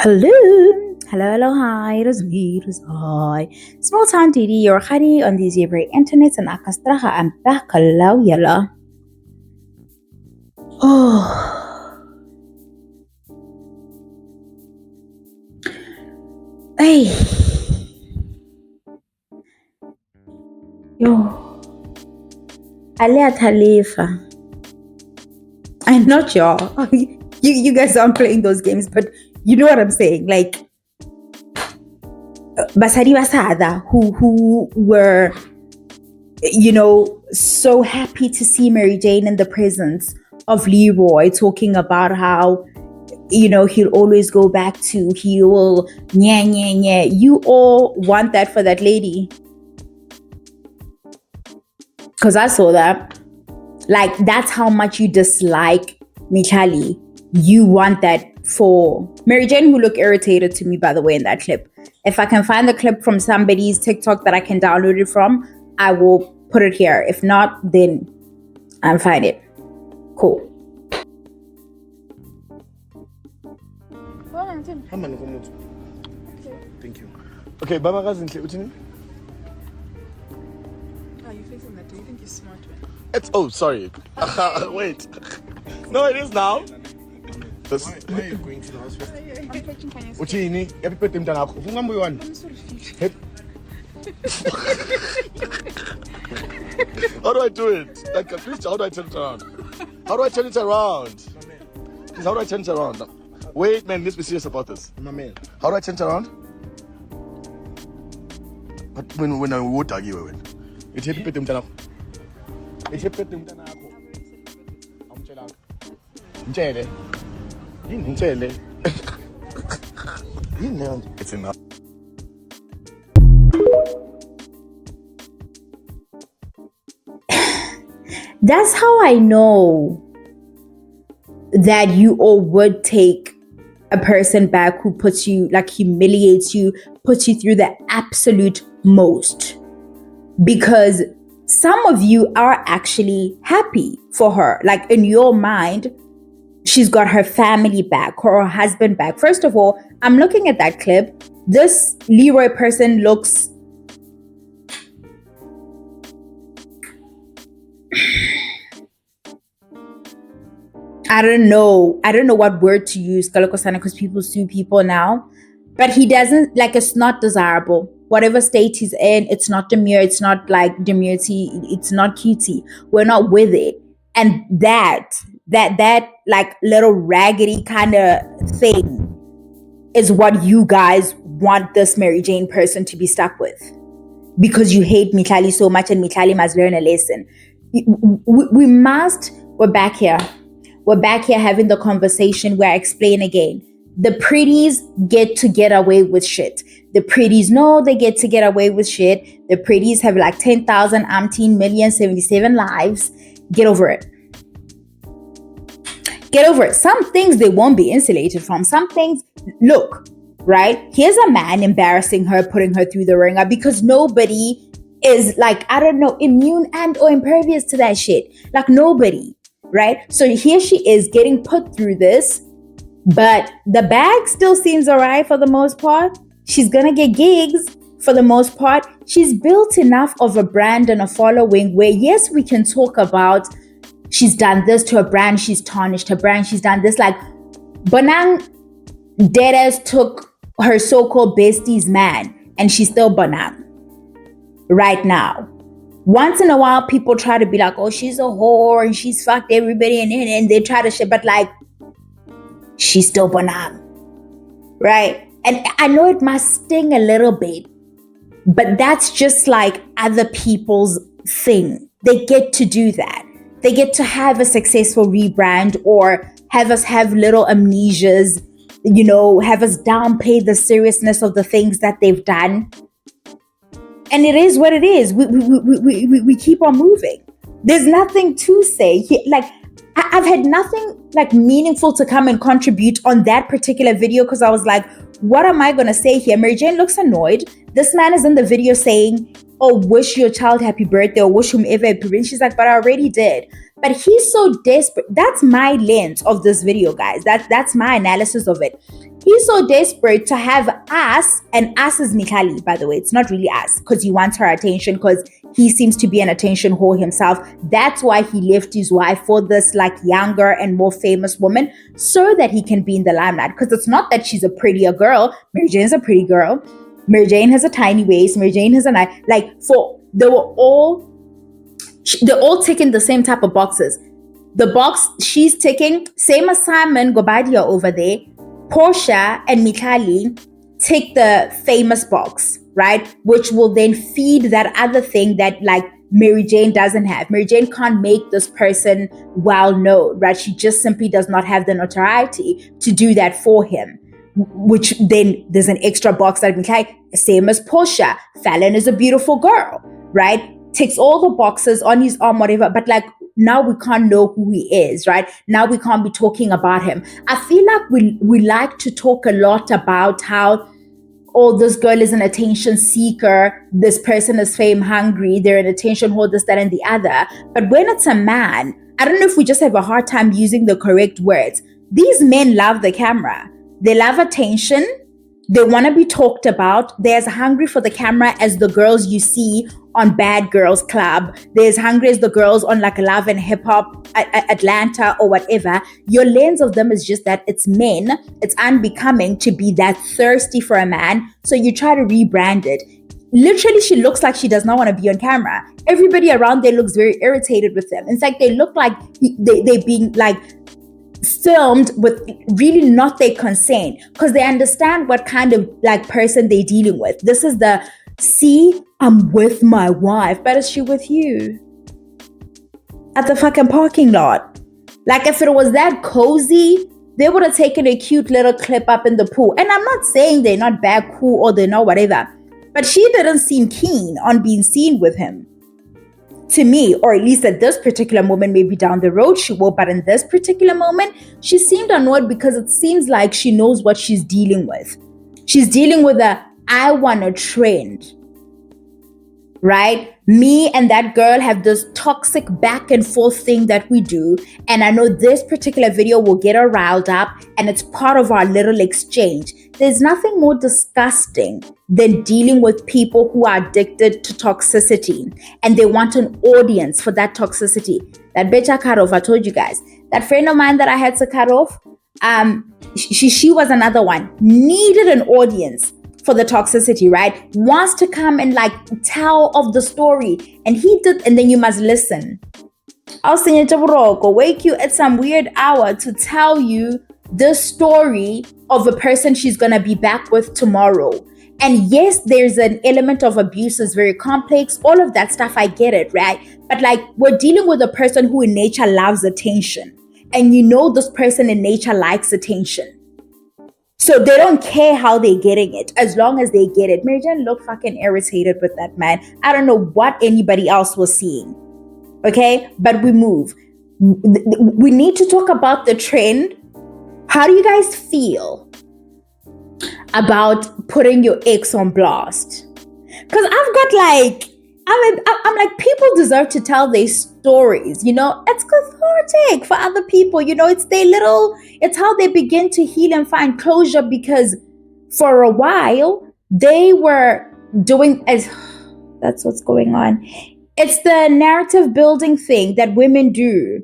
Hello, hi, it is me, it is I. Small town Didi, your honey on these very internet and akastraha and back hello yella. Oh, hey, yo, Alia Talifa. I'm not y'all. You guys aren't playing those games, but you know what I'm saying. Like, Basari Basada, who were, so happy to see Mary Jane in the presence of Leroy, talking about how, he'll always go back to, he will, nya. You all want that for that lady. Because I saw that. Like, that's how much you dislike Mihlali. You want that for Mary Jane, who looked irritated to me, by the way, in that clip. If I can find the clip from somebody's TikTok that I can download it from, I will put it here. If not, then I'll find it. Cool. Thank you. Okay, Baba Gazintle, Utini? Are you facing that? Do you think you're smart, man? Oh, sorry. Wait. No, it is now. Why are you going to the hospital? I'm catching Kanye's. Utini, every time that happens. Who number you want? I'm sorry. How do I do it? Like, please, how do I turn it around? How do I turn it around? Please, how do I turn it around? Wait, man, let's be serious about this. My man. How do I turn it around? But when I would argue, it's happy with them. It's happy with them. It's enough. That's how I know that you all would take a person back who puts you, like, humiliates you, puts you through the absolute most. Because some of you are actually happy for her. Like, in your mind, she's got her family back, or her husband back. First of all, I'm looking at that clip. This Leroy person looks... I don't know what word to use, because people sue people now. But he doesn't, like, it's not desirable. Whatever state he's in, it's not demure, it's not like demurity, it's not cutie. We're not with it. And that like little raggedy kind of thing is what you guys want this Mary Jane person to be stuck with. Because you hate Mihlali so much, and Mihlali must learn a lesson. We're back here. We're back here having the conversation where I explain again. The pretties get away with shit. The pretties know they get to get away with shit. The pretties have like 10,000, 77 lives. Get over it. Get over it. Some things they won't be insulated from. Some things, look, right? Here's a man embarrassing her, putting her through the ringer because nobody is, like, I don't know, immune and or impervious to that shit. Like, nobody. Right? So here she is getting put through this, but the bag still seems all right for the most part. She's going to get gigs for the most part. She's built enough of a brand and a following where, yes, we can talk about she's done this to her brand, she's tarnished her brand, she's done this. Like, Bonang deadass took her so-called bestie's man, and she's still Bonang right now. Once in a while, people try to be like, oh, she's a whore and she's fucked everybody, and they try to shit, but like, she's still Bonang, right? And I know it must sting a little bit, but that's just like other people's thing. They get to do that. They get to have a successful rebrand, or have us have little amnesias, have us downplay the seriousness of the things that they've done. And it is what it is. We keep on moving. There's nothing to say. Like, I've had nothing like meaningful to come and contribute on that particular video, because I was like, what am I going to say here? Mary Jane looks annoyed. This man is in the video saying, oh, wish your child happy birthday, or wish whomever happy birthday. She's like, but I already did. But he's so desperate. That's my lens of this video, guys. That's my analysis of it. He's so desperate to have us, and us is Mihlali, by the way. It's not really us, because he wants her attention, because he seems to be an attention whore himself. That's why he left his wife for this like younger and more famous woman, so that he can be in the limelight. Because it's not that she's a prettier girl. Mary Jane is a pretty girl. Mary Jane has a tiny waist. Mary Jane has a nice, they're all ticking the same type of boxes. The box she's ticking, same as Simon Gobadia over there, Portia and Mihlali tick the famous box, right? Which will then feed that other thing that like Mary Jane doesn't have. Mary Jane can't make this person well known, right? She just simply does not have the notoriety to do that for him. Which then there's an extra box that Mihlali, same as Portia. Fallon is a beautiful girl, right? Ticks all the boxes on his arm, whatever, but like now we can't know who he is, right? Now we can't be talking about him. I feel like we like to talk a lot about how, oh, this girl is an attention seeker, this person is fame hungry, they're an attention whore, this, that, and the other. But when it's a man, I don't know if we just have a hard time using the correct words. These men love the camera. They love attention. They want to be talked about. They're as hungry for the camera as the girls you see on Bad Girls Club. They're as hungry as the girls on like Love and Hip Hop, Atlanta or whatever. Your lens of them is just that it's men. It's unbecoming to be that thirsty for a man. So you try to rebrand it. Literally, she looks like she does not want to be on camera. Everybody around there looks very irritated with them. In fact, they look like they're being like filmed with really not their consent, because they understand what kind of like person they're dealing with. This is the, see, I'm with my wife, but is she with you? At the fucking parking lot. Like if it was that cozy, they would have taken a cute little clip up in the pool. And I'm not saying they're not bad, cool, or they're not whatever, but she didn't seem keen on being seen with him. To me, or at least at this particular moment, maybe down the road she will, but in this particular moment, she seemed annoyed because it seems like she knows what she's dealing with. She's dealing with I want a trend, right? Me and that girl have this toxic back and forth thing that we do. And I know this particular video will get her riled up, and it's part of our little exchange. There's nothing more disgusting than dealing with people who are addicted to toxicity and they want an audience for that toxicity. That bitch I cut off, I told you guys. That friend of mine that I had to cut off, she was another one. Needed an audience for the toxicity, right? Wants to come and like tell of the story. And he did, and then you must listen. I'll send you to Buroko, wake you at some weird hour to tell you the story of a person she's gonna be back with tomorrow. And yes, there's an element of abuse, is very complex, all of that stuff, I get it, right? But like, we're dealing with a person who in nature loves attention. And you know this person in nature likes attention. So they don't care how they're getting it, as long as they get it. Mary Jane looked fucking irritated with that man. I don't know what anybody else was seeing. Okay? But we move. We need to talk about the trend. How do you guys feel about putting your ex on blast? Because I've got like, I'm like, people deserve to tell their stories, you know? It's cathartic for other people, you know? It's how they begin to heal and find closure, because for a while they were doing, that's what's going on. It's the narrative building thing that women do.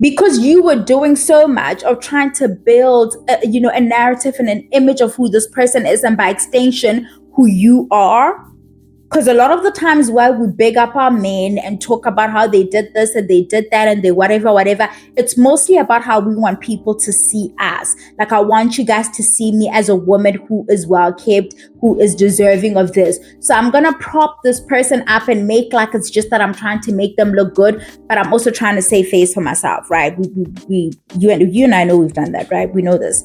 Because you were doing so much of trying to build, a narrative and an image of who this person is, and by extension, who you are. Because a lot of the times while we big up our men and talk about how they did this and they did that and they whatever, it's mostly about how we want people to see us. Like, I want you guys to see me as a woman who is well kept, who is deserving of this. So I'm going to prop this person up and make like it's just that I'm trying to make them look good, but I'm also trying to save face for myself, right? You and I know we've done that, right? We know this.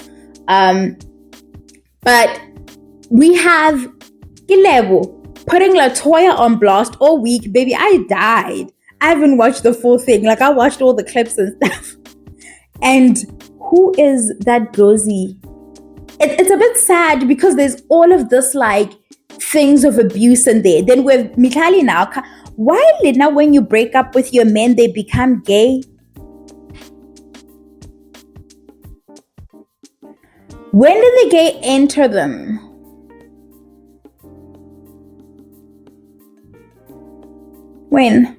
But we have Kilebo putting Latoya on blast all week. Baby, I died. I haven't watched the full thing. Like, I watched all the clips and stuff. And who is that Gozi? It's a bit sad because there's all of this like things of abuse in there. Then with Mihlali now, why now when you break up with your men, they become gay? When did the gay enter them? When?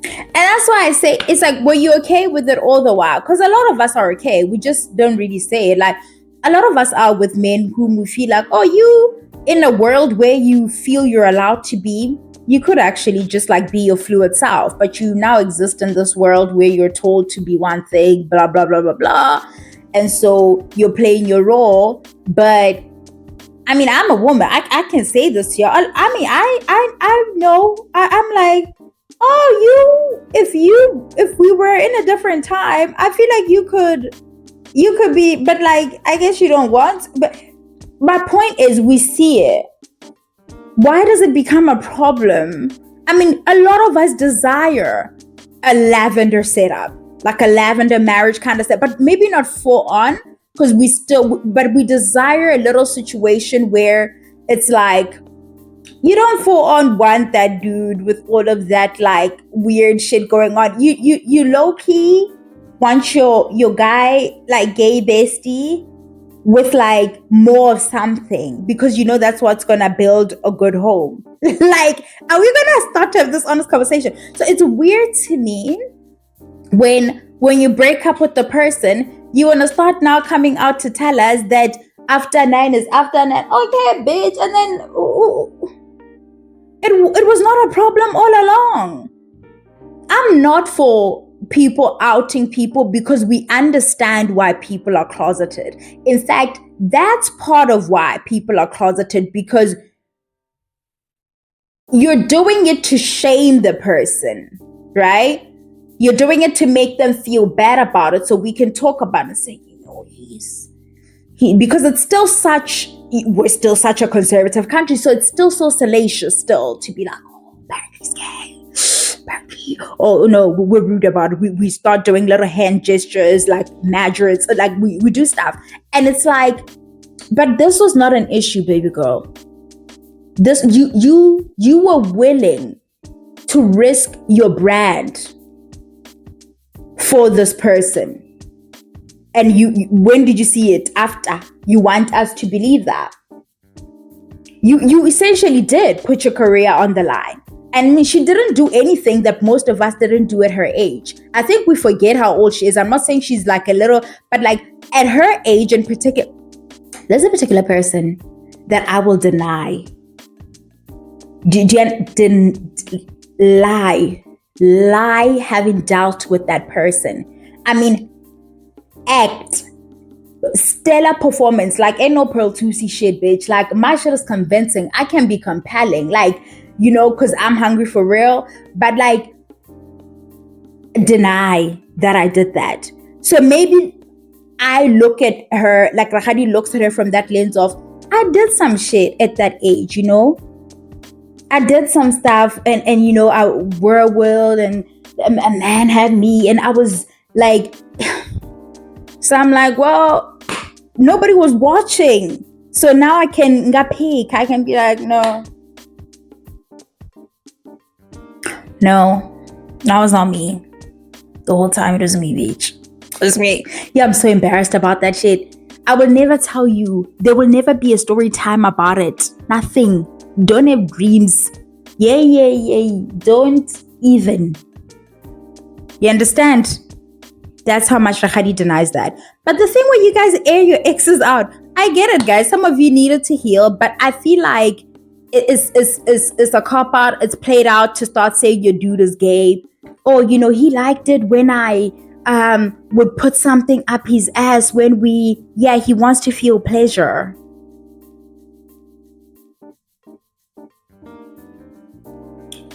And that's why I say, it's like, were you okay with it all the while? Because a lot of us are okay. We just don't really say it. Like, a lot of us are with men whom we feel like, oh, you, in a world where you feel you're allowed to be, you could actually just like be your fluid self. But you now exist in this world where you're told to be one thing, blah, blah, blah, blah, blah. And so you're playing your role. But I mean, I'm a woman. I can say this here. I know. I'm like, oh, if we were in a different time, I feel like you could be, but like, I guess you don't want. But my point is, we see it. Why does it become a problem? I mean, a lot of us desire a lavender setup, like a lavender marriage kind of set, but maybe not full on, because but we desire a little situation where it's like, you don't full on want that dude with all of that like weird shit going on. You low key want your guy, like gay bestie, with like more of something, because you know that's what's gonna build a good home. Like, are we gonna start to have this honest conversation? So it's weird to me when you break up with the person, you want to start now coming out to tell us that after 9 is after 9. Okay, bitch. And then it was not a problem all along. I'm not for people outing people because we understand why people are closeted. In fact, that's part of why people are closeted, because you're doing it to shame the person, right? You're doing it to make them feel bad about it, so we can talk about it and say, you know, because it's still we're still such a conservative country, so it's still so salacious still to be like, oh, Barney's gay, Barney. Oh no, we're rude about it. We start doing little hand gestures, like madrits, like we do stuff. And it's like, but this was not an issue, baby girl. This, you were willing to risk your brand for this person. And when did you see it? After. You want us to believe that. You essentially did put your career on the line. And I mean, she didn't do anything that most of us didn't do at her age. I think we forget how old she is. I'm not saying she's like a little, but like at her age in particular, there's a particular person that I will deny. Lie having dealt with that person. I mean, act stellar performance, like ain't no Pearl Tusi shit, bitch. Like my shit is convincing. I can be compelling, like, you know, because I'm hungry for real, but like deny that I did that. So maybe I look at her, like Rahadi looks at her from that lens of, I did some shit at that age, you know? I did some stuff and you know, I whirlwind and a man had me and I was like, so I'm like, well, nobody was watching. So now I can get peek. I can be like, no, that was not me. The whole time it was me, bitch. It was me. Yeah, I'm so embarrassed about that shit. I will never tell you. There will never be a story time about it. Nothing. Don't have dreams. Yeah. Don't even. You understand? That's how much Rakhadi denies that. But the thing where you guys air your exes out, I get it, guys. Some of you needed to heal, but I feel like it's a cop out. It's played out to start saying your dude is gay. Or, you know, he liked it when I would put something up his ass when he wants to feel pleasure.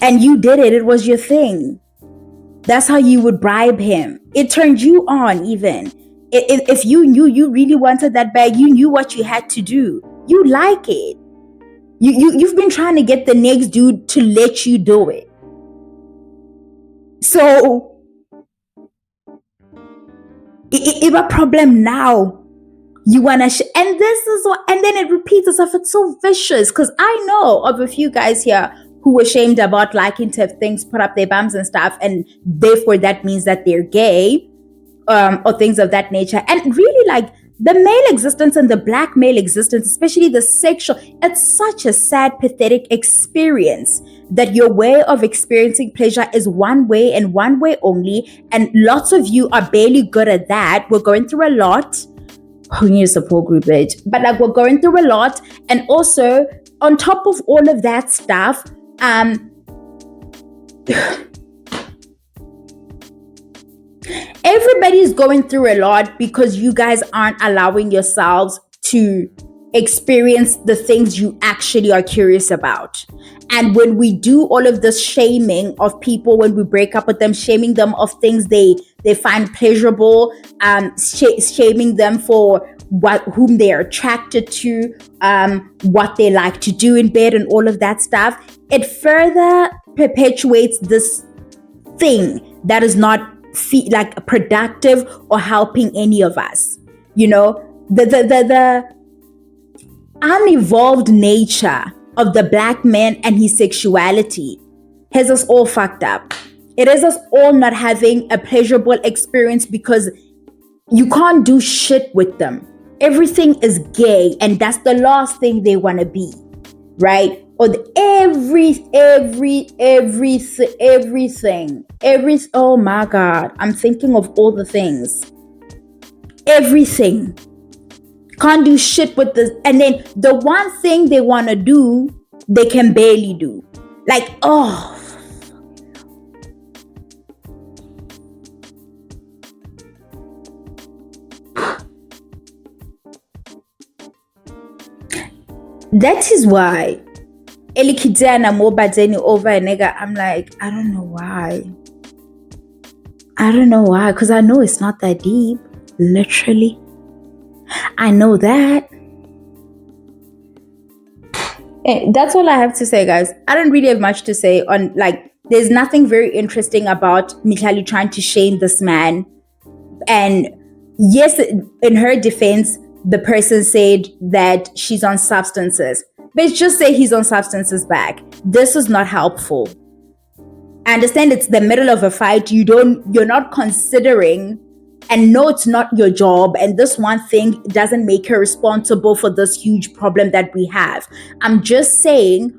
And you did it. It was your thing. That's how you would bribe him. It turned you on even. If you knew you really wanted that bag, you knew what you had to do. You like it. You've been trying to get the next dude to let you do it. So, it's a problem now. You want to and this is what, and then it repeats itself. It's so vicious because I know of a few guys here who were shamed about liking to have things put up their bums and stuff, and therefore that means that they're gay, or things of that nature. And really, like, the male existence and the black male existence, especially the sexual, it's such a sad, pathetic experience that your way of experiencing pleasure is one way and one way only. And lots of you are barely good at that. We're going through a lot. We need a support group, bitch. But like, we're going through a lot. And also, on top of all of that stuff, everybody's going through a lot because you guys aren't allowing yourselves to experience the things you actually are curious about. And when we do all of this shaming of people, when we break up with them, shaming them of things they find pleasurable, shaming them for whom they are attracted to, what they like to do in bed and all of that stuff, it further perpetuates this thing that is not like productive or helping any of us. You know, the unevolved nature of the black man and his sexuality has us all fucked up. It is us all not having a pleasurable experience because you can't do shit with them. Everything is gay, and that's the last thing they want to be, right? Or everything. Oh my God, I'm thinking of all the things. Everything. Can't do shit with this. And then the one thing they want to do, they can barely do. Like, oh. That is why Elikidana Mobadeni over a nigga, I'm like, I don't know why. Because I know it's not that deep. Literally. I know that. That's all I have to say, guys. I don't really have much to say on, like, there's nothing very interesting about Mihlali trying to shame this man. And yes, in her defense, the person said that she's on substances. But just say he's on substances back. This is not helpful. I understand it's the middle of a fight. You're not considering, and no, it's not your job. And this one thing doesn't make her responsible for this huge problem that we have. I'm just saying,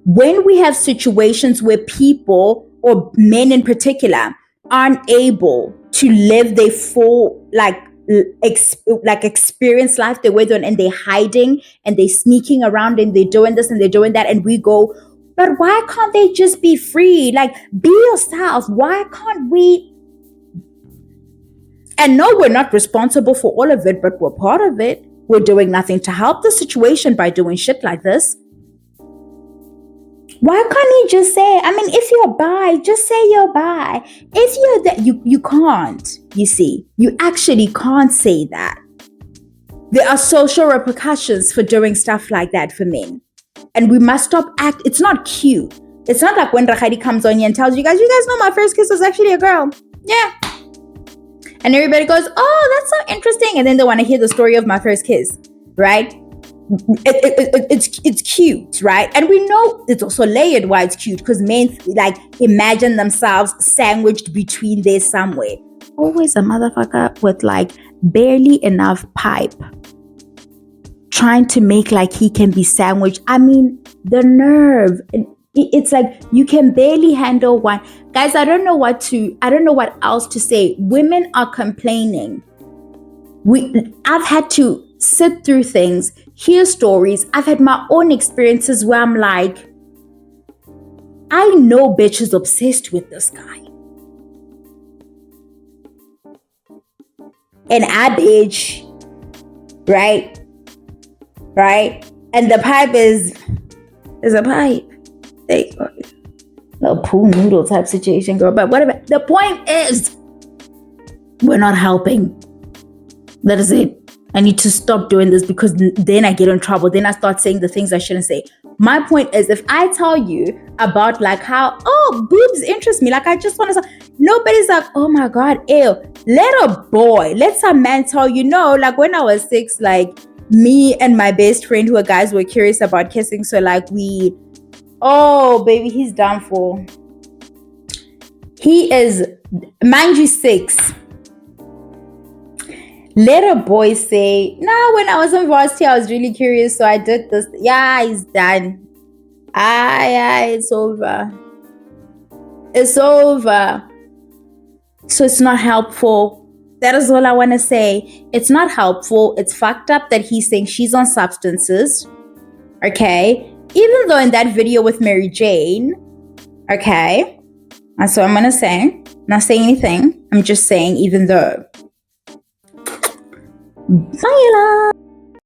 when we have situations where people, or men in particular, aren't able to live their full, experience life the way they're, and they're hiding and they're sneaking around and they're doing this and they're doing that, and we go, but why can't they just be free? Like, be yourself. Why can't we? And no, we're not responsible for all of it, but we're part of it. We're doing nothing to help the situation by doing shit like this. Why can't he just say, I mean, if you're bi, just say you're bi. If you're that, you can't, you see. You actually can't say that. There are social repercussions for doing stuff like that for men. And we must stop it's not cute. It's not like when Rakhadi comes on here and tells you guys know my first kiss was actually a girl. Yeah. And everybody goes, oh, that's so interesting. And then they want to hear the story of my first kiss, right? It's cute, right? And we know it's also layered why it's cute, because men like imagine themselves sandwiched between there somewhere. Always a motherfucker with like barely enough pipe trying to make like he can be sandwiched. I mean, the nerve. It's like you can barely handle one. Guys, I don't know what else to say. Women are complaining. I've had to sit through things, hear stories. I've had my own experiences where I'm like, I know bitch is obsessed with this guy. And I bitch, right? And the pipe is a pipe. No pool noodle type situation, girl. But whatever. The point is, we're not helping. That is it. I need to stop doing this because then I get in trouble. Then I start saying the things I shouldn't say. My point is, if I tell you about like how, oh, boobs interest me, like I just want to, nobody's like, oh my God, ew. Let some man tell you, no, like when I was 6, like me and my best friend who were guys were curious about kissing. So like we Oh, baby, he's done for. He is, mind you, 6. Let a boy say, nah, when I was in varsity, I was really curious, so I did this. Yeah, he's done. It's over. It's over. So it's not helpful. That is all I want to say. It's not helpful. It's fucked up that he's saying she's on substances. Okay? Even though in that video with Mary Jane, okay? That's what I'm going to say. I'm not saying anything. I'm just saying even though. Bye, love.